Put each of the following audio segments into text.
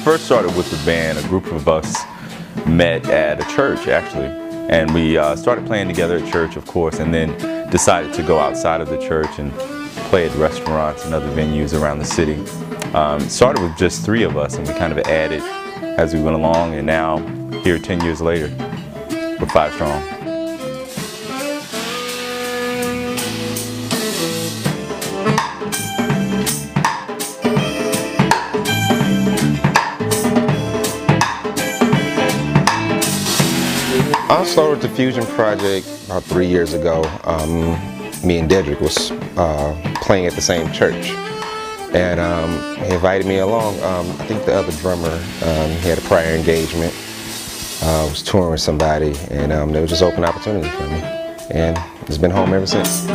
first started with the band, a group of us met at a church actually, and we started playing together at church, of course, and then decided to go outside of the church and play at restaurants and other venues around the city. It started with just 3 of us, and we kind of added as we went along, and now here 10 years later, we're 5 strong. I started the Fuzion Project about 3 years ago. Me and Dedrick was playing at the same church, and he invited me along. I think the other drummer, he had a prior engagement, was touring with somebody, and there was just open opportunity for me, and it's been home ever since.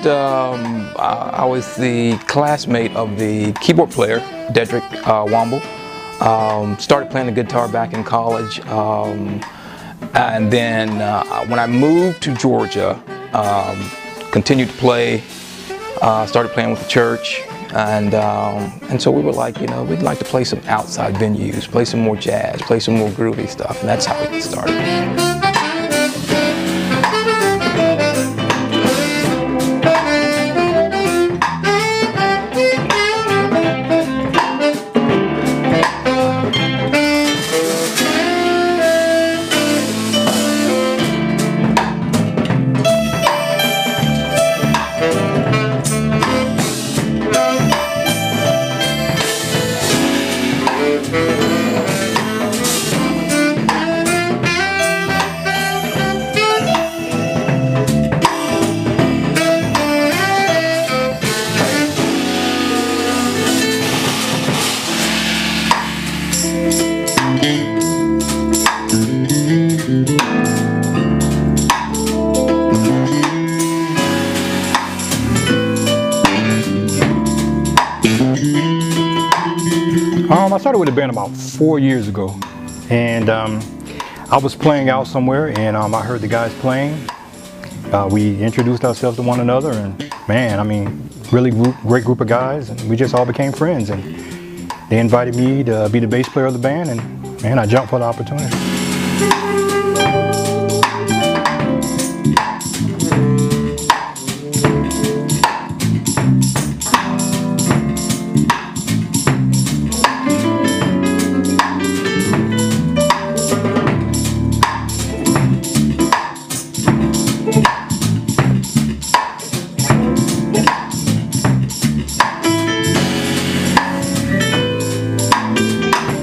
I was the classmate of the keyboard player, Dedrick Womble. Started playing the guitar back in college, and then when I moved to Georgia, continued to play, started playing with the church, and so we were like, you know, we'd like to play some outside venues, play some more jazz, play some more groovy stuff, and that's how we started. I started with the band about 4 years ago, and I was playing out somewhere, and I heard the guys playing. We introduced ourselves to one another, and man, I mean, really great group of guys, and we just all became friends. And they invited me to be the bass player of the band, and man, I jumped for the opportunity.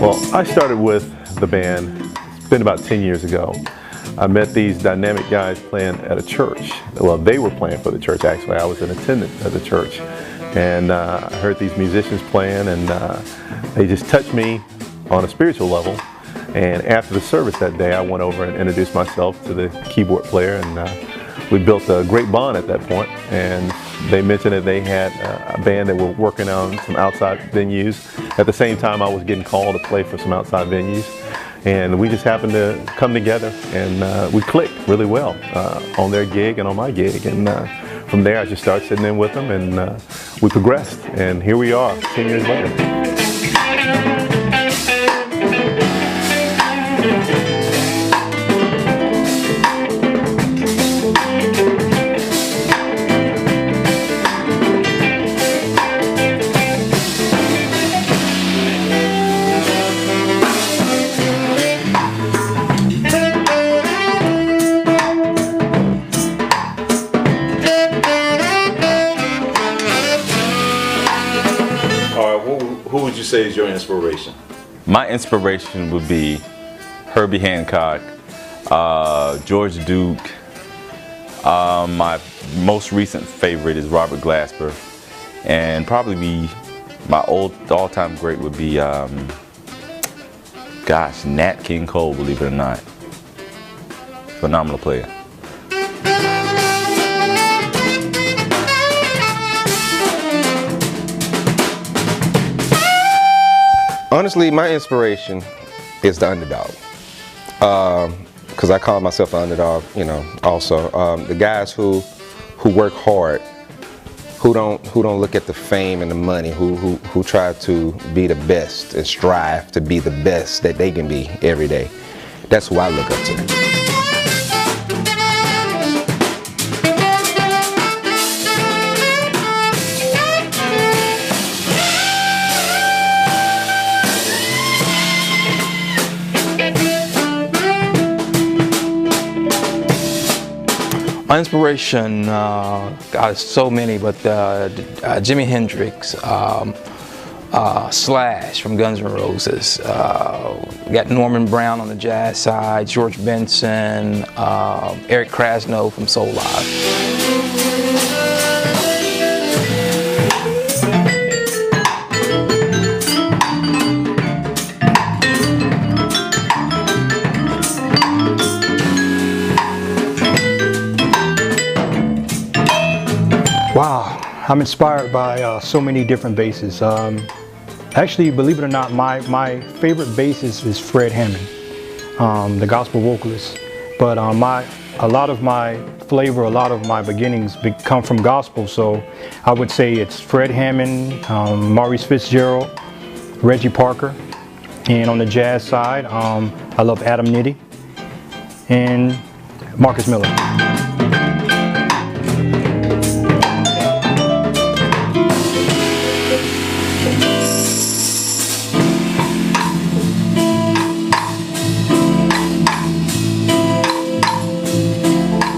Well, I started with the band, it's been about 10 years ago. I met these dynamic guys playing at a church. Well, they were playing for the church actually. I was an attendant at the church. And I heard these musicians playing, and they just touched me on a spiritual level. And after the service that day, I went over and introduced myself to the keyboard player, and we built a great bond at that point. And they mentioned that they had a band that were working on some outside venues. At the same time, I was getting called to play for some outside venues. And we just happened to come together, and we clicked really well on their gig and on my gig. And from there, I just started sitting in with them, and we progressed. And here we are, 10 years later. Who would you say is your inspiration? My inspiration would be Herbie Hancock, George Duke. My most recent favorite is Robert Glasper, and probably my all-time great would be, Nat King Cole, believe it or not. Phenomenal player. Honestly, my inspiration is the underdog. Because I call myself an underdog, you know, also. The guys who work hard, who don't look at the fame and the money, who try to be the best and strive to be the best that they can be every day. That's who I look up to. My inspiration, God, so many, but Jimi Hendrix, Slash from Guns N' Roses, got Norman Brown on the jazz side, George Benson, Eric Krasno from Soul Live. Wow, I'm inspired by so many different basses. Actually, believe it or not, my favorite bassist is Fred Hammond, the gospel vocalist. But a lot of my flavor, a lot of my beginnings come from gospel. So I would say it's Fred Hammond, Maurice Fitzgerald, Reggie Parker. And on the jazz side, I love Adam Nitti and Marcus Miller.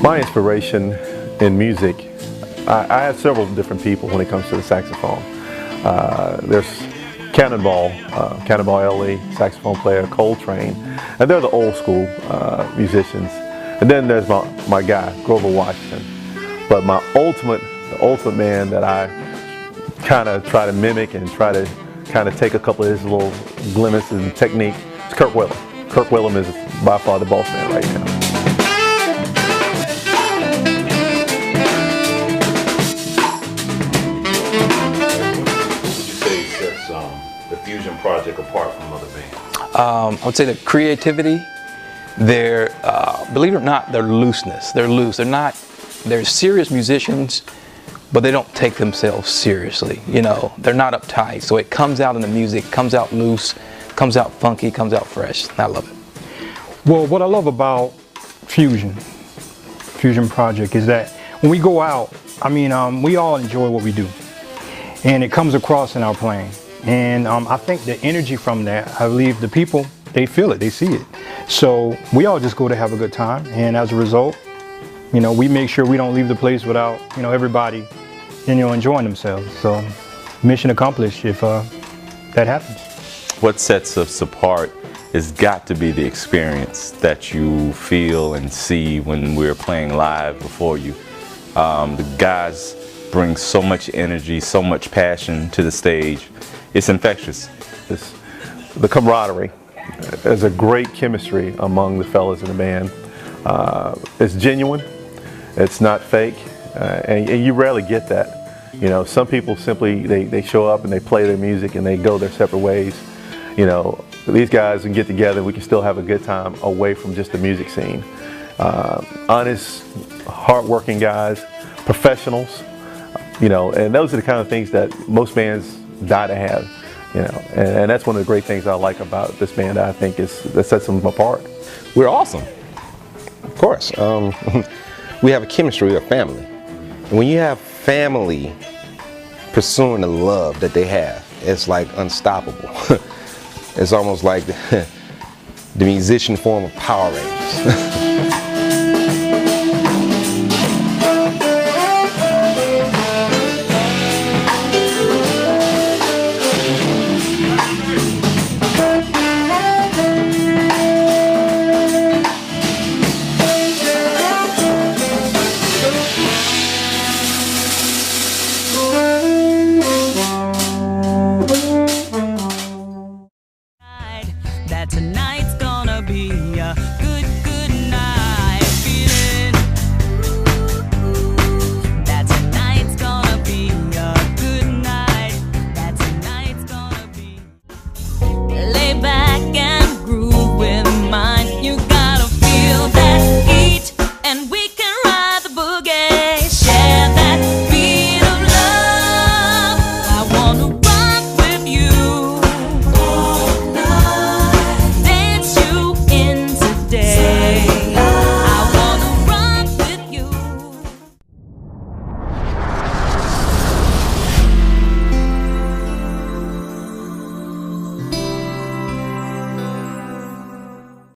My inspiration in music, I have several different people when it comes to the saxophone. There's Cannonball LE, saxophone player, Coltrane, and they're the old school musicians. And then there's my guy, Grover Washington. But the ultimate man that I kind of try to mimic and try to kind of take a couple of his little glimpses and technique is Kirk Whalum. Kirk Whalum is by far the boss man right now. The Fuzion Project apart from other bands? I would say the creativity, their, believe it or not, their looseness. They're loose. They're serious musicians, but they don't take themselves seriously. You know, they're not uptight. So it comes out in the music, comes out loose, comes out funky, comes out fresh. I love it. Well, what I love about Fuzion Project is that when we go out, I mean, we all enjoy what we do. And it comes across in our playing. And I think the energy from that, I believe the people, they feel it, they see it. So we all just go to have a good time. And as a result, you know, we make sure we don't leave the place without, you know, everybody, you know, enjoying themselves. So mission accomplished if that happens. What sets us apart has got to be the experience that you feel and see when we're playing live before you. The guys bring so much energy, so much passion to the stage. It's infectious. The camaraderie. There's a great chemistry among the fellas in the band. It's genuine. It's not fake, and you rarely get that. You know, some people simply they show up and they play their music and they go their separate ways. You know, these guys can get together. We can still have a good time away from just the music scene. Honest, hardworking guys, professionals. You know, and those are the kind of things that most bands die to have, you know, and that's one of the great things I like about this band. I think that sets them apart. We're awesome, of course. We have a chemistry, we're a family. And when you have family pursuing the love that they have, it's like unstoppable. It's almost like the musician form of Power Rangers.